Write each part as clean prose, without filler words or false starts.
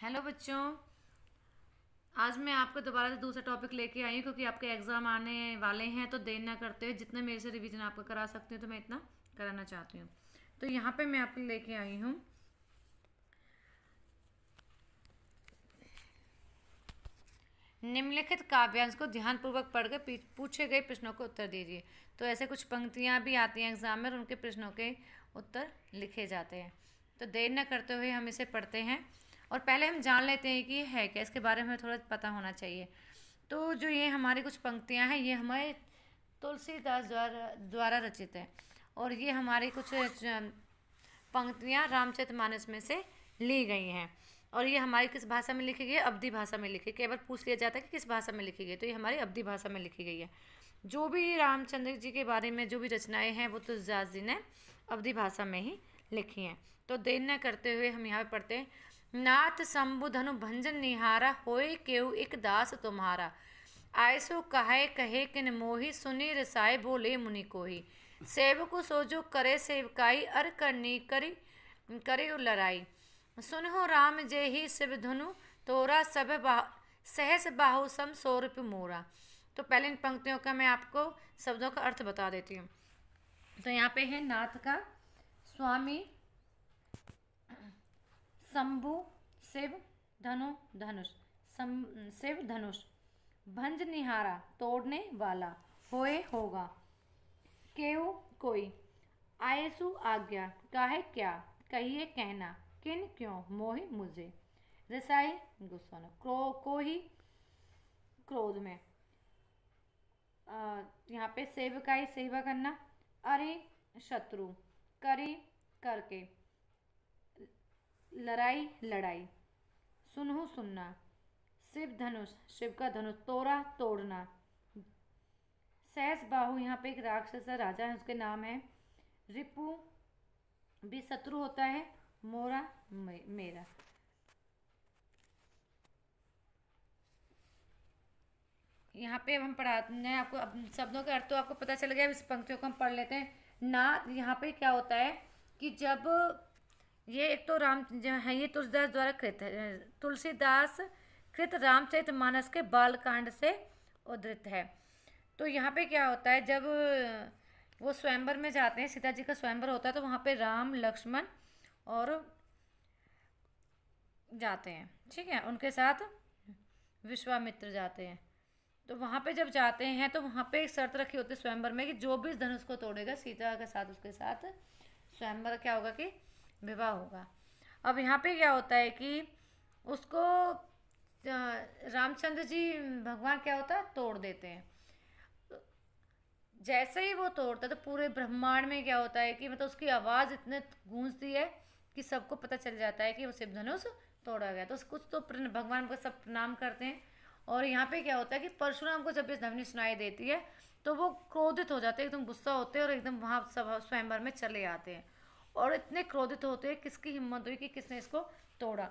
Hello बच्चों। आज मैं आपको दोबारा से दूसरा टॉपिक लेके आई हूँ क्योंकि आपके एग्ज़ाम आने वाले हैं, तो देर ना करते हुए जितना मेरे से रिवीजन आपको करा सकती हूँ तो मैं इतना कराना चाहती हूँ। तो यहाँ पे मैं आपके लेके आई हूँ निम्नलिखित काव्यांश को ध्यानपूर्वक पढ़कर पूछे गए प्रश्नों को उत्तर दीजिए। तो ऐसे कुछ पंक्तियाँ भी आती हैं एग्ज़ाम में और उनके प्रश्नों के उत्तर लिखे जाते हैं। तो देर न करते हुए हम इसे पढ़ते हैं और पहले हम जान लेते हैं कि ये है क्या, इसके बारे में हमें थोड़ा पता होना चाहिए। तो जो ये हमारी कुछ पंक्तियाँ हैं ये हमारे तुलसीदास द्वारा रचित है और ये हमारी कुछ पंक्तियाँ रामचरितमानस में से ली गई हैं। और ये हमारी किस भाषा में लिखी गई है? अवधी भाषा में लिखी। केवल पूछ लिया जाता है कि किस भाषा में लिखी गई, तो ये हमारी अवधी भाषा में लिखी गई है। जो भी रामचंद्र जी के बारे में जो भी रचनाएं हैं वो तुलसीदास जी ने अवधी भाषा में ही लिखी हैं। तो देर न करते हुए हम यहाँ पे पढ़ते हैं। नाथ शंभु धनु भंजन निहारा, होए केहू एक दास तुम्हारा। आयसो कहे कहे किन मोहि, सुनी रसाए बोले मुनि कोही। सेवकु सोजो करे सेवकाई, अर करनी करी करे लड़ाई। सुनहो राम जे ही शिव धुनु, तोरा सब सहस बाहु सम सौरभ मोरा। तो पहले इन पंक्तियों का मैं आपको शब्दों का अर्थ बता देती हूँ। तो यहाँ पे है नाथ का स्वामी, शंभु शिव, धनु धनुष, शिव धनुष, भंज निहारा तोड़ने वाला, होए होगा, केहू कोई, आयसु आज्ञा, काहे क्या, कहिए कहना, किन क्यों, मोहि मुझे, रसाई गुस्सा में, को ही क्रोध में। यहाँ पे सेवकाई सेवा करना, अरे शत्रु, करी करके, लड़ाई लड़ाई, सुनहु सुनना, शिव धनुष शिव का धनुष, तोड़ा तोड़ना, सहस बाहु यहाँ पे एक राक्षस राजा है उसके नाम है, रिपु भी शत्रु होता है, मोरा मेरा। यहाँ पे अब हम पढ़ाते हैं आपको, अब शब्दों का अर्थ तो आपको पता चल गया। इस पंक्तियों को हम पढ़ लेते हैं ना। यहाँ पे क्या होता है कि जब ये एक तो राम है, ये तुलसीदास द्वारा कृत है, तुलसीदास कृत रामचरितमानस के बालकांड से उद्धृत है। तो यहाँ पे क्या होता है, जब वो स्वयंवर में जाते हैं, सीता जी का स्वयंवर होता है, तो वहाँ पे राम लक्ष्मण और जाते हैं, ठीक है, उनके साथ विश्वामित्र जाते हैं। तो वहाँ पे जब जाते हैं तो वहाँ पे एक शर्त रखी होती है स्वयंवर में कि जो भी इस धनुष को तोड़ेगा सीता के साथ उसके साथ स्वयंवर क्या होगा कि विवाह होगा। अब यहाँ पे क्या होता है कि उसको रामचंद्र जी भगवान क्या होता है तोड़ देते हैं। जैसे ही वो तोड़ता है तो पूरे ब्रह्मांड में क्या होता है कि मतलब उसकी आवाज़ इतने गूंजती है कि सबको पता चल जाता है कि वो शिव धनुष तोड़ा गया। तो कुछ तो भगवान को सब प्रणाम करते हैं। और यहाँ पे क्या होता है कि परशुराम को जब ये ध्वनि सुनाई देती है तो वो क्रोधित हो जाते हैं, एकदम गुस्सा होते हैं और एकदम वहाँ सब स्वयंवर में चले आते हैं और इतने क्रोधित होते हैं किसकी हिम्मत हुई कि किसने इसको तोड़ा।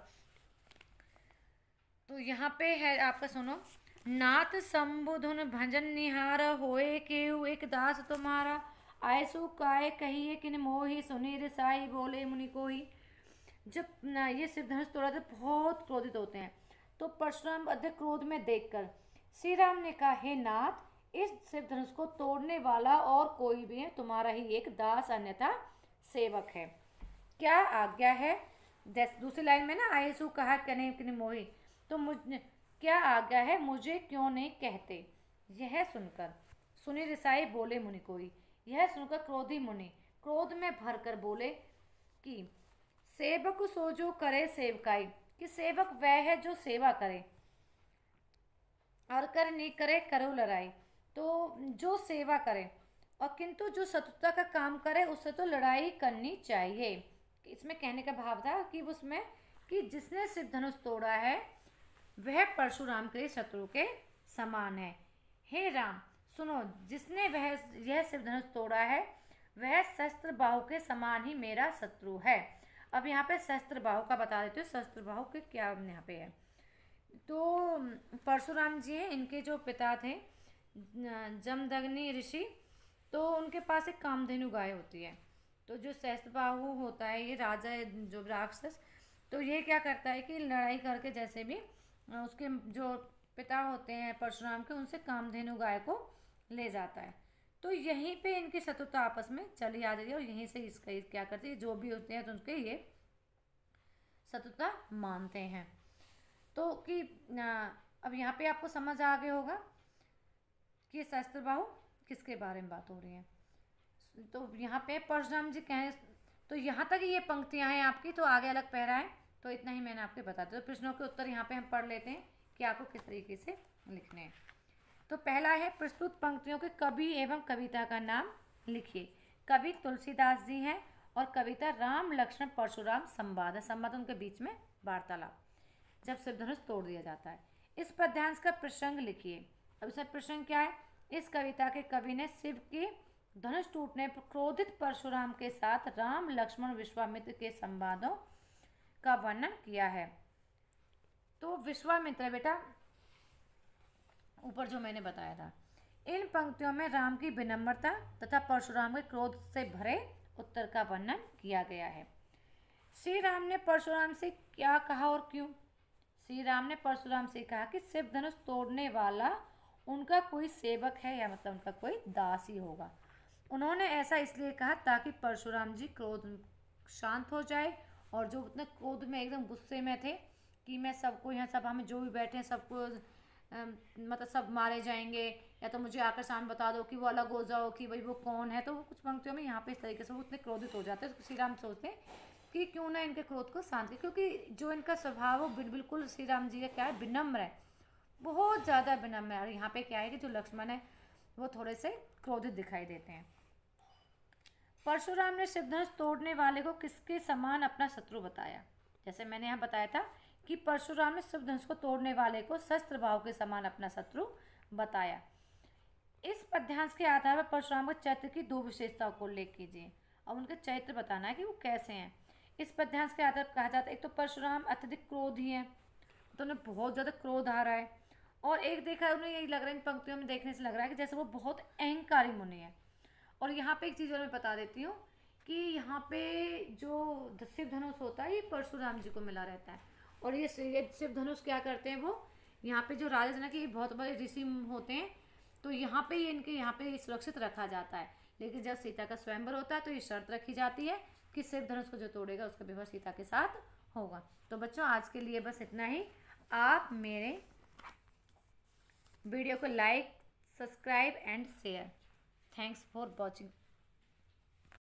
तो यहाँ पे है आपका सुनो, नाथ शंभुधुन भजन निहार, होए केहू एक दास तुम्हारा। आयसु काय कहिए किन मोहि, सुनी रिसाई बोले मुनि कोई। जब ये शिव धनुष तोड़ा तो बहुत क्रोधित होते हैं। तो परशुराम अधिक क्रोध में देखकर श्री राम ने कहा, हे नाथ, इस शिव धनुष को तोड़ने वाला और कोई भी है, तुम्हारा ही एक दास अन्यथा सेवक है। क्या आज्ञा है? दूसरी लाइन में ना आयसु कहा कने किन मोहि, तो क्या आज्ञा है, मुझे क्यों नहीं कहते। यह सुनकर सुनी रिसाई बोले मुनि कोई। यह सुनकर क्रोधी मुनि क्रोध में भरकर बोले कि सेवक सोजो करे सेवकाई, कि सेवक वह है जो सेवा करे, और कर नहीं करे करो लड़ाई। तो जो सेवा करे और किंतु जो शत्रुता का काम करे उससे तो लड़ाई करनी चाहिए। इसमें कहने का भाव था कि उसमें कि जिसने शिव धनुष तोड़ा है वह परशुराम के शत्रु के समान है। हे राम सुनो, जिसने वह यह शिव धनुष तोड़ा है वह शस्त्र बाहु के समान ही मेरा शत्रु है। अब यहाँ पे शस्त्र बाहु का बता देते हो, शस्त्र बाहु के क्या यहाँ पे है। तो परशुराम जी हैं, इनके जो पिता थे जमदग्नि ऋषि, तो उनके पास एक कामधेनु गाय होती है। तो जो सहस्त्रबाहु होता है ये राजा जो राक्षस, तो ये क्या करता है कि लड़ाई करके जैसे भी उसके जो पिता होते हैं परशुराम के, उनसे कामधेनु गाय को ले जाता है। तो यहीं पे इनकी शत्रुता आपस में चली आ जाती है और यहीं से इसका क्या करते हैं, जो भी होते हैं तो उनके ये शत्रुता मानते हैं। तो कि अब यहाँ पे आपको समझ आ गया होगा कि सहस्त्रबाहु किसके बारे में बात हो रही है। तो यहाँ पे परशुराम जी कहें, तो यहाँ तक ये पंक्तियाँ हैं आपकी, तो आगे अलग पैरा है, तो इतना ही मैंने आपके बता दिया। तो प्रश्नों के उत्तर यहाँ पे हम पढ़ लेते हैं कि आपको किस तरीके से लिखने हैं। तो पहला है, प्रस्तुत पंक्तियों के कवि एवं कविता का नाम लिखिए। कवि तुलसीदास जी हैं और कविता राम लक्ष्मण परशुराम संवाद है। संवाद उनके बीच में वार्तालाप, जब शिव धनुष तोड़ दिया जाता है। इस पद्यांश का प्रसंग लिखिए। अब इसका प्रसंग क्या है? इस कविता के कवि ने शिव के धनुष टूटने पर क्रोधित परशुराम के साथ राम लक्ष्मण विश्वामित्र के संवादों का वर्णन किया है। तो विश्वामित्र बेटा, ऊपर जो मैंने बताया था, इन पंक्तियों में राम की विनम्रता तथा परशुराम के क्रोध से भरे उत्तर का वर्णन किया गया है। श्री राम ने परशुराम से क्या कहा और क्यों? श्री राम ने परशुराम से कहा कि शिव धनुष तोड़ने वाला उनका कोई सेवक है, या मतलब उनका कोई दास ही होगा। उन्होंने ऐसा इसलिए कहा ताकि परशुराम जी क्रोध शांत हो जाए, और जो उतने क्रोध में एकदम गुस्से में थे कि मैं सबको, यहाँ सब हमें जो भी बैठे हैं सबको मतलब सब मारे जाएंगे, या तो मुझे आकर सामने बता दो कि वो अलग हो जाओ कि भाई वो कौन है। तो वो कुछ पंक्तियों में यहाँ पे इस तरीके से वो उतने क्रोधित हो जाते हैं। श्री राम सोचते हैं कि क्यों ना इनके क्रोध को शांत, क्योंकि जो इनका स्वभाव वो बिल्कुल श्री राम जी का क्या है, विनम्र है, बहुत ज़्यादा विनम्र है। और यहाँ पे क्या है कि जो लक्ष्मण है वो थोड़े से क्रोधित दिखाई देते हैं। परशुराम ने शिव धनुष तोड़ने वाले को किसके समान अपना शत्रु बताया? जैसे मैंने यहाँ बताया था कि परशुराम ने शिव धनुष को तोड़ने वाले को शस्त्र भाव के समान अपना शत्रु बताया। इस पद्यांश के आधार पर परशुराम के चरित्र की दो विशेषताओं को उल्लेख कीजिए। अब उनके चरित्र बताना है कि वो कैसे हैं। इस पद्यांश के आधार पर कहा जाता है, एक तो परशुराम अत्यधिक क्रोधी है, तो उन्हें बहुत ज़्यादा क्रोध आ रहा है। और एक देखा है उन्हें यही लग रहा है, इन पंक्तियों में देखने से लग रहा है कि जैसे वो बहुत अहंकारी मुनि है। और यहाँ पे एक चीज़ और मैं बता देती हूँ कि यहाँ पे जो शिव धनुष होता है ये परशुराम जी को मिला रहता है। और ये शिव धनुष क्या करते हैं, वो यहाँ पे जो राजा जनक है ये बहुत बड़े ऋषि होते हैं, तो यहाँ पे ये इनके यहाँ पे सुरक्षित रखा जाता है। लेकिन जब सीता का स्वयंवर होता है तो ये शर्त रखी जाती है कि शिव धनुष को जो तोड़ेगा उसका विवाह सीता के साथ होगा। तो बच्चों आज के लिए बस इतना ही। आप मेरे वीडियो को like, subscribe and share. Thanks for watching.